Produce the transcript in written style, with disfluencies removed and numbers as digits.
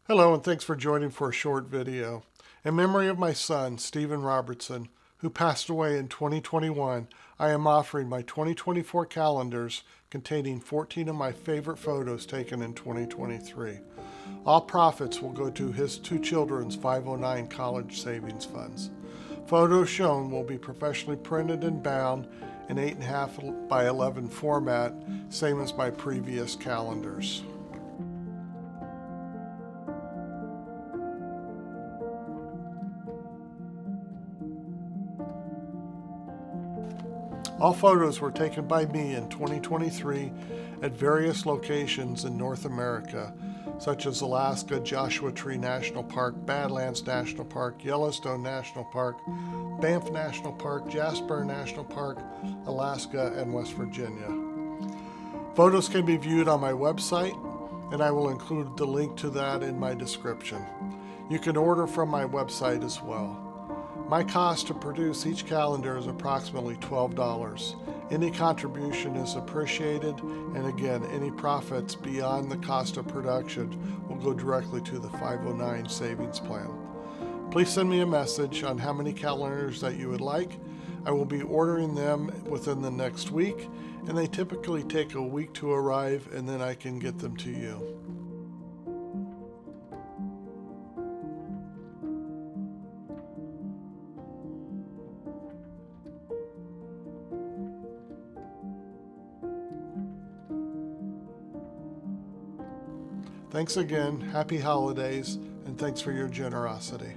Hello, and thanks for joining for a short video. In memory of my son, Stephen Robertson, who passed away in 2021, I am offering my 2024 calendars containing 14 of my favorite photos taken in 2023. All profits will go to his two children's 509 college savings funds. Photos shown will be professionally printed and bound in 8.5 by 11 format, same as my previous calendars. All photos were taken by me in 2023 at various locations in North America, such as Alaska, Joshua Tree National Park, Badlands National Park, Yellowstone National Park, Banff National Park, Jasper National Park, Alaska, and West Virginia. Photos can be viewed on my website, and I will include the link to that in my description. You can order from my website as well. My cost to produce each calendar is approximately $12. Any contribution is appreciated, and again, any profits beyond the cost of production will go directly to the 509 savings plan. Please send me a message on how many calendars that you would like. I will be ordering them within the next week, and they typically take a week to arrive, and then I can get them to you. Thanks again, happy holidays, and thanks for your generosity.